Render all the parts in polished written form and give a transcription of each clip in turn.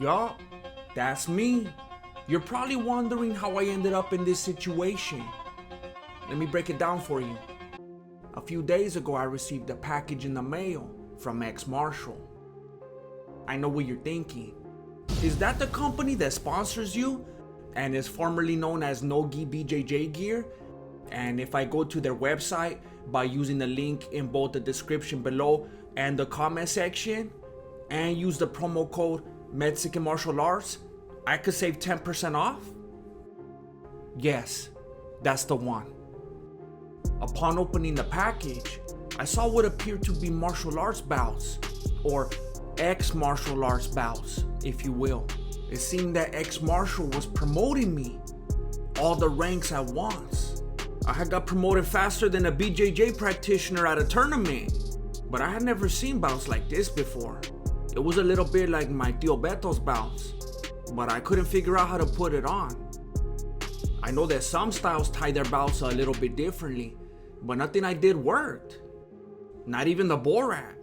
Yup, that's me. You're probably wondering how I ended up in this situation. Let me break it down for you. A few days ago, I received a package in the mail from XMartial. I know what you're thinking. Is that the company that sponsors you and is formerly known as No-Gi BJJ Gear? And if I go to their website by using the link in both the description below and the comment section and use the promo code Mexican Martial Arts, I could save 10% off? Yes, that's the one. Upon opening the package, I saw what appeared to be martial arts bouts, or ex-martial arts bouts, if you will. It seemed that XMartial was promoting me, all the ranks at once. I had got promoted faster than a BJJ practitioner at a tournament, but I had never seen bouts like this before. It was a little bit like my Tío Beto's bouts, but I couldn't figure out how to put it on. I know that some styles tie their bouts a little bit differently, but nothing I did worked. Not even the Borat.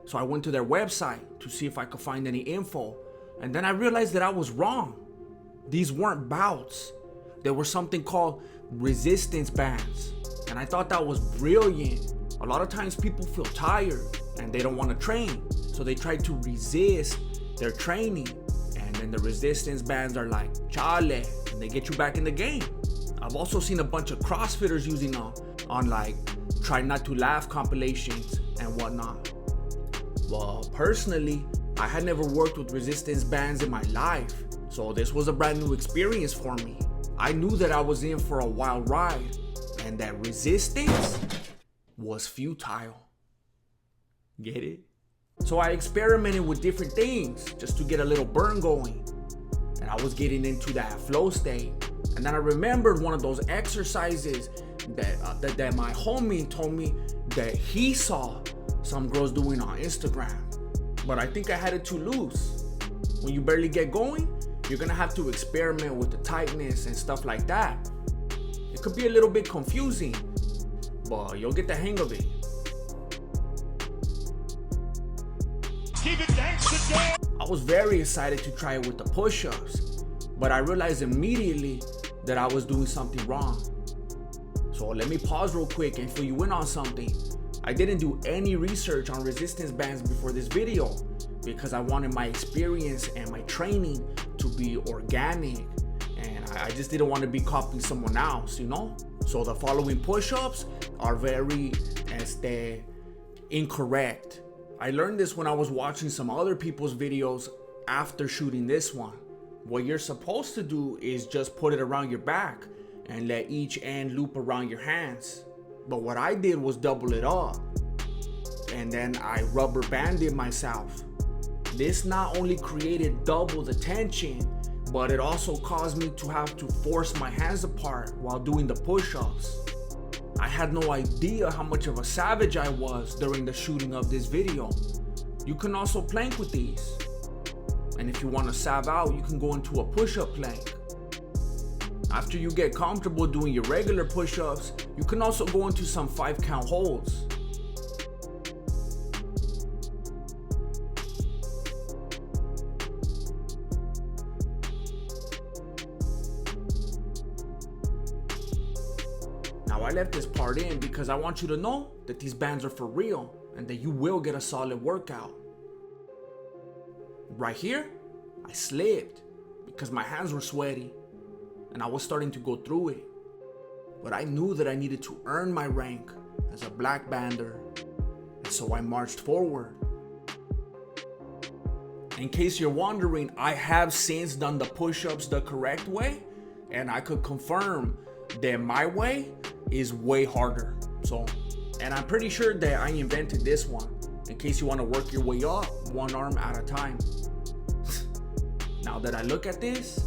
So I went to their website to see if I could find any info, and then I realized that I was wrong. These weren't bouts. They were something called resistance bands, and I thought that was brilliant. A lot of times people feel tired and they don't want to train, so they try to resist their training, and then the resistance bands are like chale, and they get you back in the game. I've also seen a bunch of CrossFitters using them on like try not to laugh compilations and whatnot. Well, personally, I had never worked with resistance bands in my life, so this was a brand new experience for me. I knew that I was in for a wild ride, and that resistance was futile. Get it? So I experimented with different things just to get a little burn going, and I was getting into that flow state. And then I remembered one of those exercises that my homie told me that he saw some girls doing on Instagram, but I think I had it too loose. When you barely get going, you're gonna have to experiment with the tightness and stuff like that. It could be a little bit confusing, but you'll get the hang of it. Keep it gangsta. I was very excited to try it with the push-ups, but I realized immediately that I was doing something wrong. So let me pause real quick and fill you in on something. I didn't do any research on resistance bands before this video because I wanted my experience and my training to be organic, and I just didn't want to be copying someone else, you know? So the following push-ups are very incorrect. I learned this when I was watching some other people's videos after shooting this one. What you're supposed to do is just put it around your back and let each end loop around your hands. But what I did was double it up, and then I rubber banded myself. This not only created double the tension, but it also caused me to have to force my hands apart while doing the push-ups. I had no idea how much of a savage I was during the shooting of this video. You can also plank with these. And if you want to sav out, you can go into a push-up plank. After you get comfortable doing your regular push-ups, you can also go into some 5-count holds. Now I left this part in because I want you to know that these bands are for real and that you will get a solid workout. Right here, I slipped because my hands were sweaty and I was starting to go through it. But I knew that I needed to earn my rank as a black bander, and so I marched forward. In case you're wondering, I have since done the push-ups the correct way, and I could confirm that my way is way harder. And I'm pretty sure that I invented this one, in case you want to work your way up one arm at a time. Now that I look at this,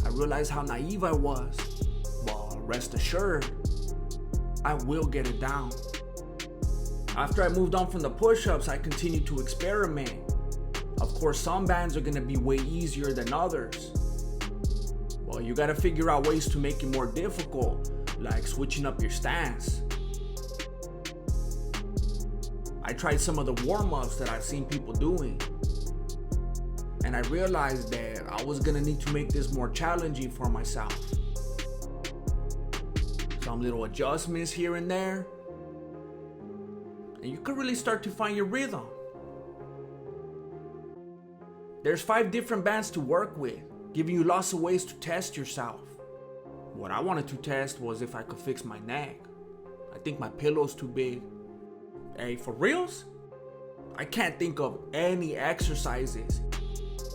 I realize how naive I was. Well, rest assured, I will get it down. After I moved on from the push-ups, I continued to experiment. Of course, some bands are gonna be way easier than others. Well, you gotta figure out ways to make it more difficult, like switching up your stance. I tried some of the warm-ups that I've seen people doing. and I realized that I was gonna need to make this more challenging for myself. Some little adjustments here and there, and you could really start to find your rhythm. There's 5 different bands to work with, giving you lots of ways to test yourself. What I wanted to test was if I could fix my neck. I think my pillow's too big. Hey, for reals? I can't think of any exercises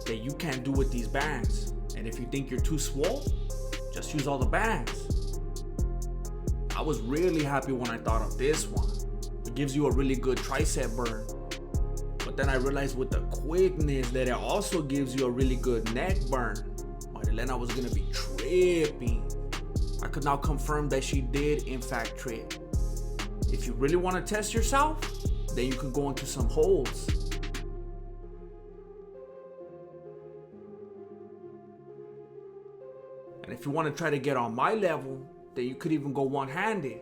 that you can't do with these bands. And if you think you're too swole, just use all the bands. I was really happy when I thought of this one. It gives you a really good tricep burn. But then I realized with the quickness that it also gives you a really good neck burn. Marilena was gonna be tripping. I could now confirm that she did in fact trip. If you really want to test yourself, then you can go into some holds. And if you want to try to get on my level, then you could even go one-handed.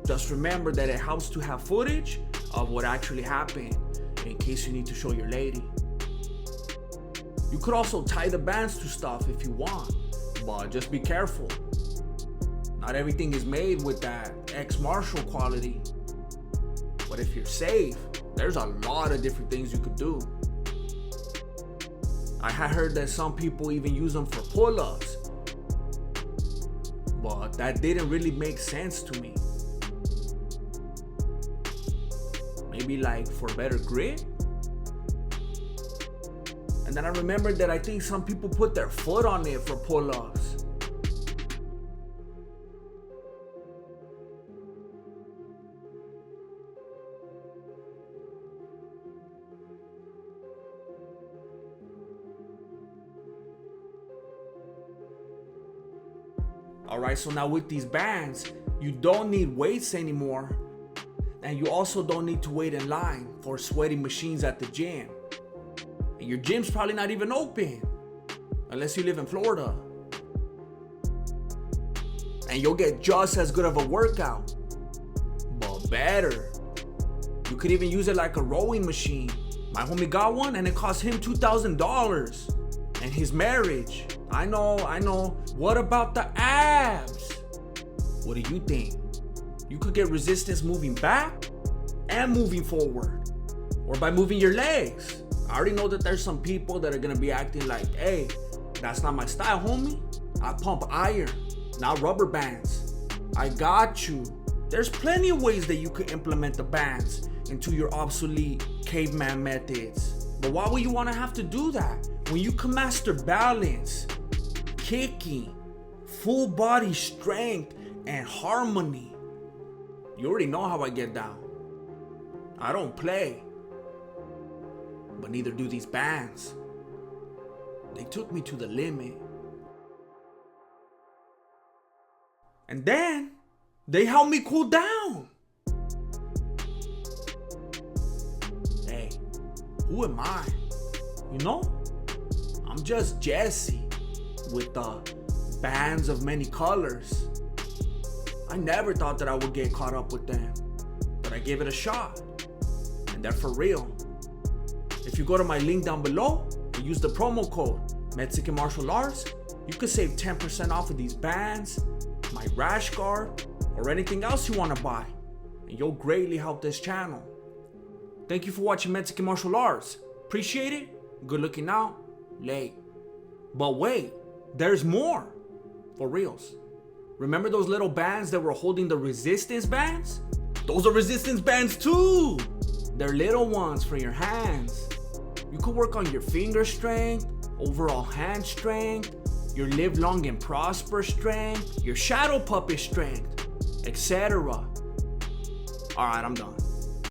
Just remember that it helps to have footage of what actually happened in case you need to show your lady. You could also tie the bands to stuff if you want, but just be careful. Not everything is made with that XMartial quality. But if you're safe, there's a lot of different things you could do. I had heard that some people even use them for pull-ups, but that didn't really make sense to me. Maybe like for better grip? And then I remembered that I think some people put their foot on it for pull-ups. Alright, so now with these bands, you don't need weights anymore. And you also don't need to wait in line for sweaty machines at the gym. And your gym's probably not even open, unless you live in Florida. And you'll get just as good of a workout, but better. You could even use it like a rowing machine. My homie got one and it cost him $2,000. And his marriage. I know. What about the abs? What do you think? You could get resistance moving back and moving forward, or by moving your legs. I already know that there's some people that are gonna be acting like, hey, that's not my style, homie. I pump iron, not rubber bands. I got you. There's plenty of ways that you could implement the bands into your obsolete caveman methods. But why would you wanna have to do that when you can master balance, kicking, full body strength, and harmony? You already know how I get down. I don't play. But neither do these bands. They took me to the limit. And then, they helped me cool down. Hey, who am I? You know? I'm just Jesse with the bands of many colors. I never thought that I would get caught up with them, but I gave it a shot. And they're for real. If you go to my link down below and use the promo code Mexican Martial Arts, you could save 10% off of these bands, my rash guard, or anything else you want to buy. And you'll greatly help this channel. Thank you for watching Mexican Martial Arts. Appreciate it. Good looking out. Late. But wait, there's more. For reals. Remember those little bands that were holding the resistance bands? Those are resistance bands too. They're little ones for your hands. You could work on your finger strength, overall hand strength, your live long and prosper strength, your shadow puppet strength, etc. Alright, I'm done.